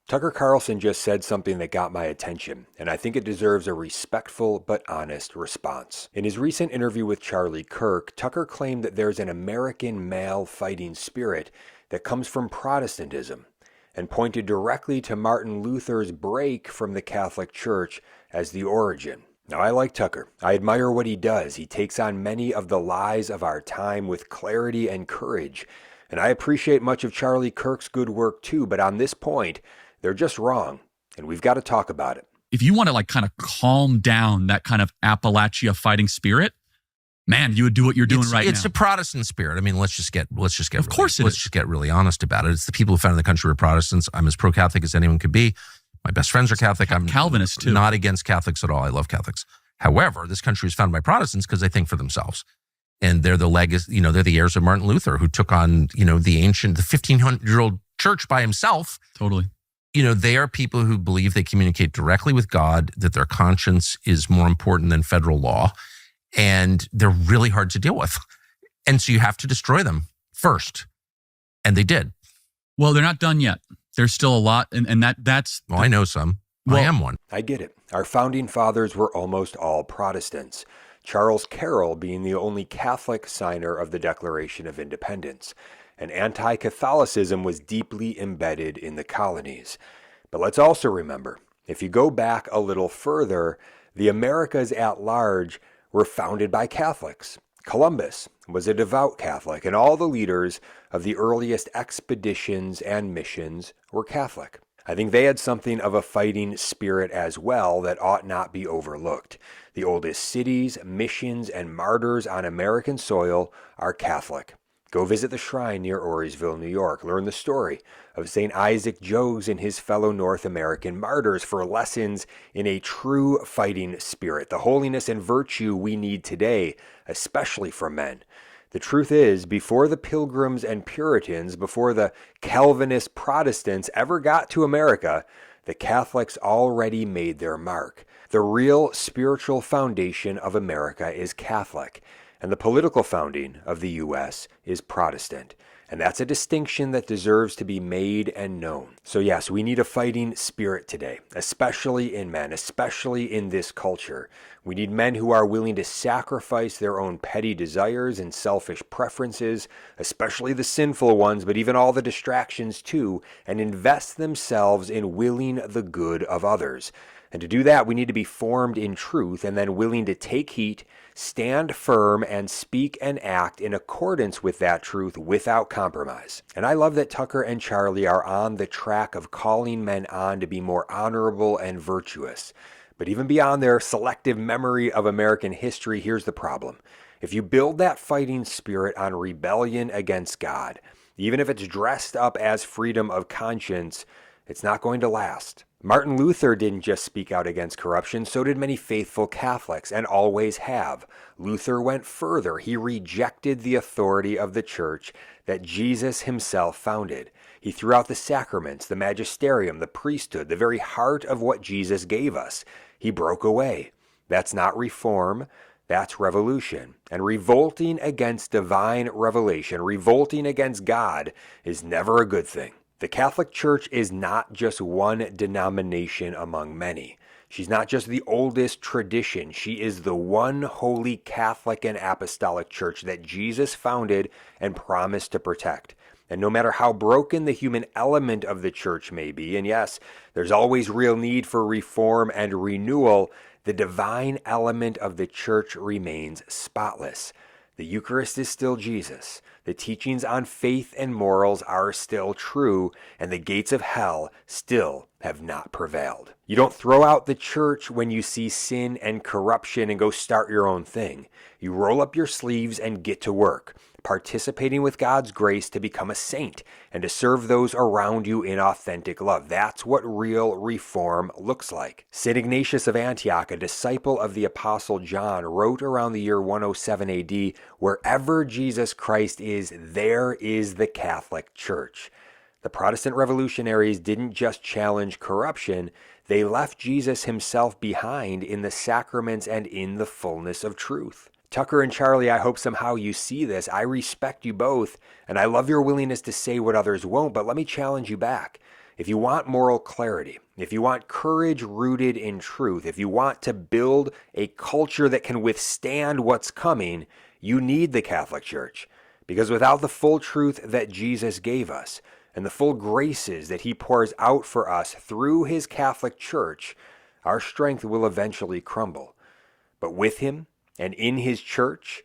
Tucker Carlson just said something that got my attention, and I think it deserves a respectful but honest response. In his recent interview with Charlie Kirk, Tucker claimed that there's an American male fighting spirit that comes from Protestantism, and pointed directly to Martin Luther's break from the Catholic Church as the origin. Now, I like Tucker. I admire what he does. He takes on many of the lies of our time with clarity and courage, and I appreciate much of Charlie Kirk's good work too, but on this point, they're just wrong, and we've got to talk about it. If you want to kind of calm down that kind of Appalachia fighting spirit, man, you would do what you're doing right now. It's a Protestant spirit. I mean, let's just get Of really, course let's just get really honest about it. It's the people who founded the country were Protestants. I'm as pro-Catholic as anyone could be. My best friends are Catholic. I'm Calvinist too. Not against Catholics at all. I love Catholics. However, this country was founded by Protestants because they think for themselves. And they're the legacy, they're the heirs of Martin Luther, who took on, the 1,500-year-old church by himself. Totally. They are people who believe they communicate directly with God, that their conscience is more important than federal law, and they're really hard to deal with. And so you have to destroy them first. And they did. Well, they're not done yet. There's still a lot, and that's... Well, I know some. I am one. I get it. Our founding fathers were almost all Protestants, Charles Carroll being the only Catholic signer of the Declaration of Independence. And anti-Catholicism was deeply embedded in the colonies. But let's also remember, if you go back a little further, the Americas at large were founded by Catholics. Columbus was a devout Catholic, and all the leaders of the earliest expeditions and missions were Catholic. I think they had something of a fighting spirit as well that ought not be overlooked. The oldest cities, missions, and martyrs on American soil are Catholic. Go visit the shrine near Orisville, New York. Learn the story of St. Isaac Jogues and his fellow North American martyrs for lessons in a true fighting spirit, the holiness and virtue we need today, especially from men. The truth is, before the Pilgrims and Puritans, before the Calvinist Protestants ever got to America, the Catholics already made their mark. The real spiritual foundation of America is Catholic, and the political founding of the U.S. is Protestant. And that's a distinction that deserves to be made and known. So yes, we need a fighting spirit today, especially in men, especially in this culture. We need men who are willing to sacrifice their own petty desires and selfish preferences, especially the sinful ones, but even all the distractions too, and invest themselves in willing the good of others. And to do that, we need to be formed in truth and then willing to take heat, stand firm, and speak and act in accordance with that truth without compromise. And I love that Tucker and Charlie are on the track of calling men on to be more honorable and virtuous. But even beyond their selective memory of American history, here's the problem. If you build that fighting spirit on rebellion against God, even if it's dressed up as freedom of conscience, it's not going to last. Martin Luther didn't just speak out against corruption, so did many faithful Catholics, and always have. Luther went further. He rejected the authority of the church that Jesus himself founded. He threw out the sacraments, the magisterium, the priesthood, the very heart of what Jesus gave us. He broke away. That's not reform. That's revolution. And revolting against divine revelation, revolting against God, is never a good thing. The Catholic Church is not just one denomination among many. She's not just the oldest tradition. She is the one holy Catholic and apostolic church that Jesus founded and promised to protect. And no matter how broken the human element of the church may be, and yes, there's always real need for reform and renewal, the divine element of the church remains spotless. The Eucharist is still Jesus. The teachings on faith and morals are still true, and the gates of hell still have not prevailed. You don't throw out the church when you see sin and corruption and go start your own thing. You roll up your sleeves and get to work, participating with God's grace to become a saint and to serve those around you in authentic love. That's what real reform looks like. St. Ignatius of Antioch, a disciple of the Apostle John, wrote around the year 107 AD, "Wherever Jesus Christ is, there is the Catholic Church." The Protestant revolutionaries didn't just challenge corruption, they left Jesus himself behind in the sacraments and in the fullness of truth. Tucker and Charlie, I hope somehow you see this. I respect you both, and I love your willingness to say what others won't, but let me challenge you back. If you want moral clarity, if you want courage rooted in truth, if you want to build a culture that can withstand what's coming, you need the Catholic Church. Because without the full truth that Jesus gave us and the full graces that he pours out for us through his Catholic Church, our strength will eventually crumble. But with him and in his church,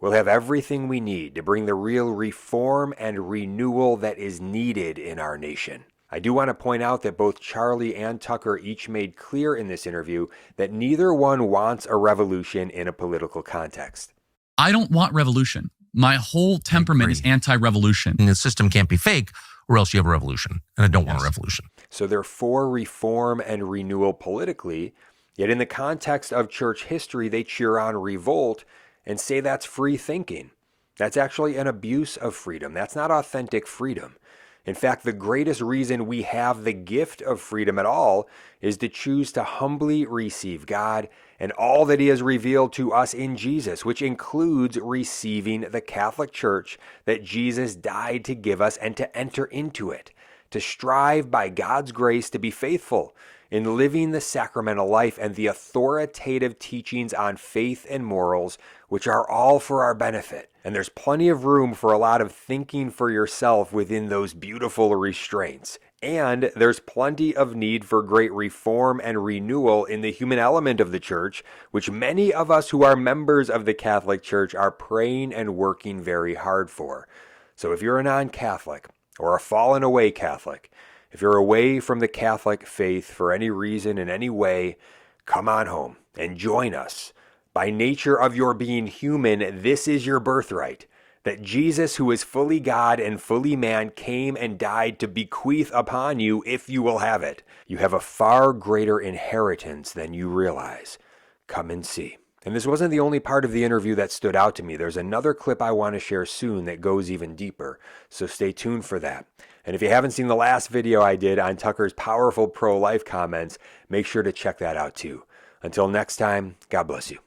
we'll have everything we need to bring the real reform and renewal that is needed in our nation. I do want to point out that both Charlie and Tucker each made clear in this interview that neither one wants a revolution in a political context. I don't want revolution. My whole temperament is anti-revolution. And the system can't be fake, or else you have a revolution. And I don't want a revolution. So they're for reform and renewal politically, yet in the context of church history, they cheer on revolt and say that's free thinking. That's actually an abuse of freedom. That's not authentic freedom. In fact, the greatest reason we have the gift of freedom at all is to choose to humbly receive God and all that he has revealed to us in Jesus, which includes receiving the Catholic Church that Jesus died to give us and to enter into it, to strive by God's grace to be faithful in living the sacramental life and the authoritative teachings on faith and morals, which are all for our benefit. And there's plenty of room for a lot of thinking for yourself within those beautiful restraints. And there's plenty of need for great reform and renewal in the human element of the church, which many of us who are members of the Catholic Church are praying and working very hard for. So if you're a non-Catholic or a fallen away Catholic, if you're away from the Catholic faith for any reason in any way, come on home and join us. By nature of your being human, this is your birthright. That Jesus, who is fully God and fully man, came and died to bequeath upon you if you will have it. You have a far greater inheritance than you realize. Come and see. And this wasn't the only part of the interview that stood out to me. There's another clip I want to share soon that goes even deeper, so stay tuned for that. And if you haven't seen the last video I did on Tucker's powerful pro-life comments, make sure to check that out too. Until next time, God bless you.